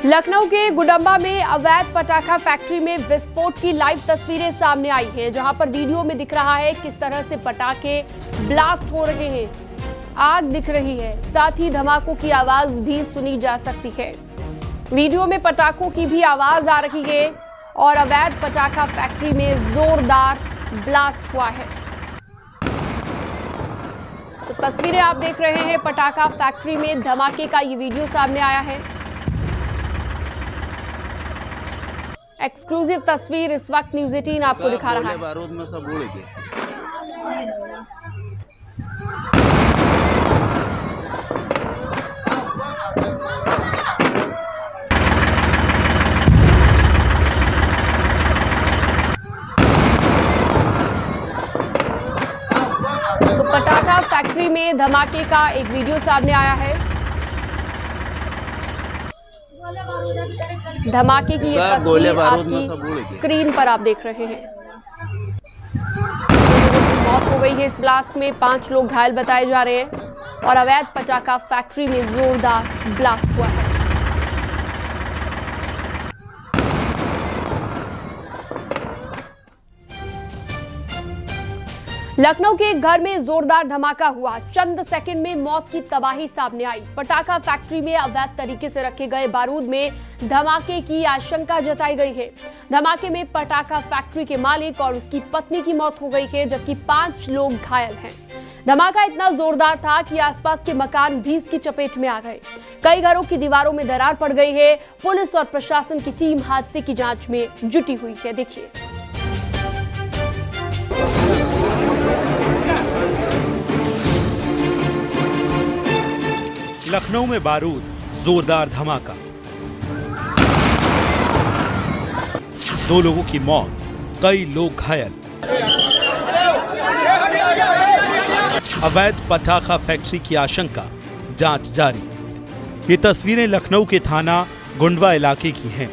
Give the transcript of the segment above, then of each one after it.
लखनऊ के गुडम्बा में अवैध पटाखा फैक्ट्री में विस्फोट की लाइव तस्वीरें सामने आई हैं, जहां पर वीडियो में दिख रहा है किस तरह से पटाखे ब्लास्ट हो रहे हैं। आग दिख रही है, साथ ही धमाकों की आवाज भी सुनी जा सकती है। वीडियो में पटाखों की भी आवाज आ रही है और अवैध पटाखा फैक्ट्री में जोरदार ब्लास्ट हुआ है। तो तस्वीरें आप देख रहे हैं, पटाखा फैक्ट्री में धमाके का ये वीडियो सामने आया है। एक्सक्लूसिव तस्वीर इस वक्त न्यूज़ 18 आपको दिखा रहा है। बारूद में सब उड़ गए। तो पटाखा फैक्ट्री में धमाके का एक वीडियो सामने आया है। धमाके की ये तस्वीर आपकी स्क्रीन पर आप देख रहे हैं। मौत हो गई है इस ब्लास्ट में, 5 लोग घायल बताए जा रहे हैं और अवैध पटाखा फैक्ट्री में जोरदार ब्लास्ट हुआ है। लखनऊ के एक घर में जोरदार धमाका हुआ, चंद सेकंड में मौत की तबाही सामने आई। पटाखा फैक्ट्री में अवैध तरीके से रखे गए बारूद में धमाके की आशंका जताई गई है। धमाके में पटाखा फैक्ट्री के मालिक और उसकी पत्नी की मौत हो गई है, जबकि 5 लोग घायल हैं। धमाका इतना जोरदार था कि आसपास के मकान भी इसकी चपेट में आ गए। कई घरों की दीवारों में दरार पड़ गई है। पुलिस और प्रशासन की टीम हादसे की जांच में जुटी हुई है। देखिए, लखनऊ में बारूद, जोरदार धमाका, 2 लोगों की मौत, कई लोग घायल। अवैध पटाखा फैक्ट्री की आशंका, जांच जारी। ये तस्वीरें लखनऊ के थाना गुंडवा इलाके की हैं।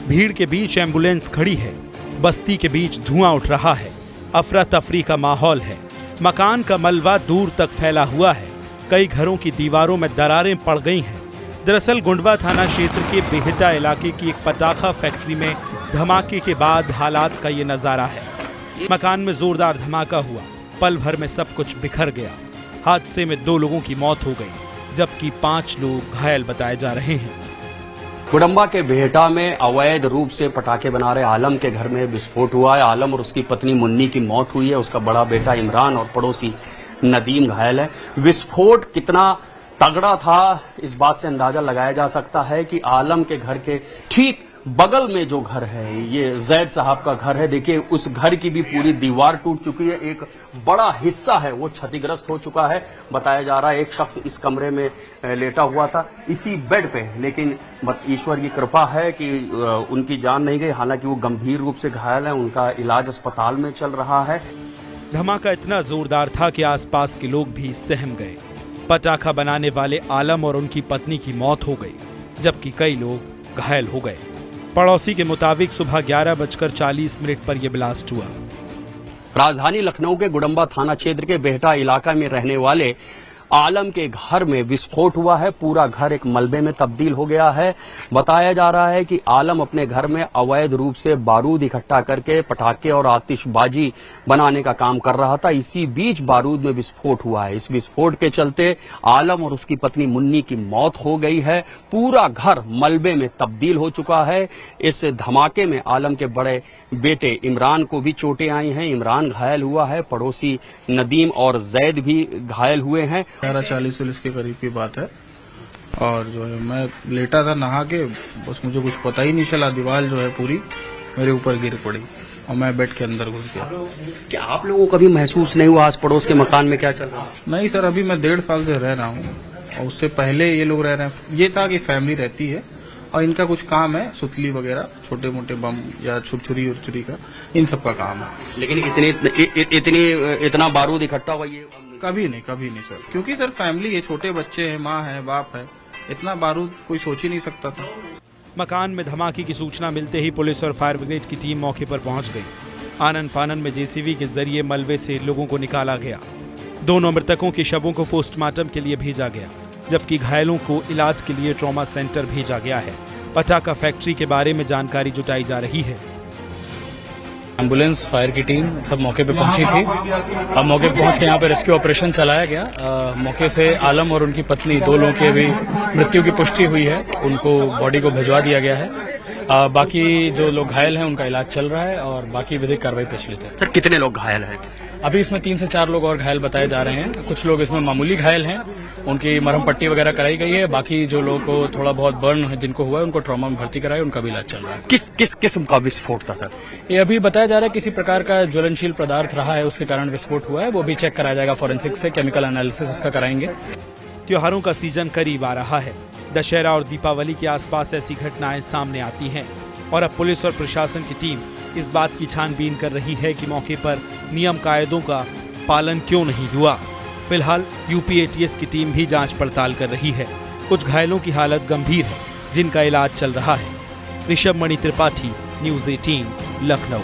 भीड़ के बीच एम्बुलेंस खड़ी है, बस्ती के बीच धुआं उठ रहा है, अफरा तफरी का माहौल है। मकान का मलबा दूर तक फैला हुआ है, कई घरों की दीवारों में दरारें पड़ गई हैं। दरअसल गुंडवा थाना क्षेत्र के बेहटा इलाके की एक पटाखा फैक्ट्री में धमाके के बाद हालात का ये नजारा है। मकान में जोरदार धमाका हुआ, पल भर में सब कुछ बिखर गया। हादसे में 2 लोगों की मौत हो गई, जबकि 5 लोग घायल बताए जा रहे हैं। गुडम्बा के बेहटा में अवैध रूप से पटाखे बना रहे आलम के घर में विस्फोट हुआ है। आलम और उसकी पत्नी मुन्नी की मौत हुई है, उसका बड़ा बेटा इमरान और पड़ोसी नदीम घायल है। विस्फोट कितना तगड़ा था, इस बात से अंदाजा लगाया जा सकता है कि आलम के घर के ठीक बगल में जो घर है, ये जैद साहब का घर है। देखिए, उस घर की भी पूरी दीवार टूट चुकी है, एक बड़ा हिस्सा है वो क्षतिग्रस्त हो चुका है। बताया जा रहा है एक शख्स इस कमरे में लेटा हुआ था, इसी बेड पे, लेकिन ईश्वर की कृपा है कि उनकी जान नहीं गई। हालांकि वो गंभीर रूप से घायल है, उनका इलाज अस्पताल में चल रहा है। धमाका इतना जोरदार था कि आसपास के लोग भी सहम गए। पटाखा बनाने वाले आलम और उनकी पत्नी की मौत हो गई, जबकि कई लोग घायल हो गए। पड़ोसी के मुताबिक सुबह 11:40 पर यह ब्लास्ट हुआ। राजधानी लखनऊ के गुडम्बा थाना क्षेत्र के बेहटा इलाका में रहने वाले आलम के घर में विस्फोट हुआ है। पूरा घर एक मलबे में तब्दील हो गया है। बताया जा रहा है कि आलम अपने घर में अवैध रूप से बारूद इकट्ठा करके पटाखे और आतिशबाजी बनाने का काम कर रहा था। इसी बीच बारूद में विस्फोट हुआ है। इस विस्फोट के चलते आलम और उसकी पत्नी मुन्नी की मौत हो गई है। पूरा घर मलबे में तब्दील हो चुका है। इस धमाके में आलम के बड़े बेटे इमरान को भी चोटें आई हैं। इमरान घायल हुआ है, पड़ोसी नदीम और जैद भी घायल हुए हैं। 11:40 के करीब की बात है और जो है मैं लेटा था नहा के, बस मुझे कुछ पता ही नहीं चला, दीवार जो है पूरी मेरे ऊपर गिर पड़ी और मैं बेड के अंदर घुस गया। क्या आप लोगों को कभी महसूस नहीं हुआ आस पड़ोस के मकान में क्या चल रहा है? नहीं सर, अभी मैं 1.5 साल से रह रहा हूँ और उससे पहले ये लोग रह रहे हैं। ये था कि फैमिली रहती है और इनका कुछ काम है, सुतली वगैरह, छोटे मोटे बम या छुरछुरी उरछुरी का, इन सब का काम है। लेकिन इतना बारूद इकट्ठा हुआ ये कभी नहीं सर, क्योंकि सर फैमिली है, छोटे बच्चे हैं, माँ है, बाप है, इतना बारूद कोई सोच ही नहीं सकता था। मकान में धमाके की सूचना मिलते ही पुलिस और फायर ब्रिगेड की टीम मौके पर पहुंच गई। आनन फानन में जेसीबी के जरिए मलबे से लोगों को निकाला गया। दोनों मृतकों के शवों को पोस्टमार्टम के लिए भेजा गया, जबकि घायलों को इलाज के लिए ट्रॉमा सेंटर भेजा गया है। पटाखा फैक्ट्री के बारे में जानकारी जुटाई जा रही है। एम्बुलेंस, फायर की टीम सब मौके पे पहुंची थी। अब मौके पे पहुंच के यहाँ पे रेस्क्यू ऑपरेशन चलाया गया। मौके से आलम और उनकी पत्नी, 2 लोगों की अभी मृत्यु की पुष्टि हुई है। उनको बॉडी को भिजवा दिया गया है। बाकी जो लोग घायल हैं उनका इलाज चल रहा है और बाकी विधिक कार्रवाई प्रचलित है। सर, कितने लोग घायल हैं? अभी इसमें 3 से 4 लोग और घायल बताए जा रहे हैं। कुछ लोग इसमें मामूली घायल हैं, उनकी मरहम पट्टी वगैरह कराई गई है। बाकी जो लोगों को थोड़ा बहुत बर्न जिनको हुआ है उनको ट्रॉमा में भर्ती कराया, उनका भी इलाज चल रहा है। किस किस्म का विस्फोट था सर? ये अभी बताया जा रहा है किसी प्रकार का ज्वलनशील पदार्थ रहा है, उसके कारण विस्फोट हुआ है। वो भी चेक कराया जाएगा, फॉरेंसिक से केमिकल एनालिसिस उसका कराएंगे। त्योहारों का सीजन करीब आ रहा है। दशहरा और दीपावली के आसपास ऐसी घटनाएं सामने आती हैं और अब पुलिस और प्रशासन की टीम इस बात की छानबीन कर रही है कि मौके पर नियम कायदों का पालन क्यों नहीं हुआ। फिलहाल यूपी एटीएस की टीम भी जांच पड़ताल कर रही है। कुछ घायलों की हालत गंभीर है, जिनका इलाज चल रहा है। ऋषभ मणि त्रिपाठी, न्यूज़ 18, लखनऊ।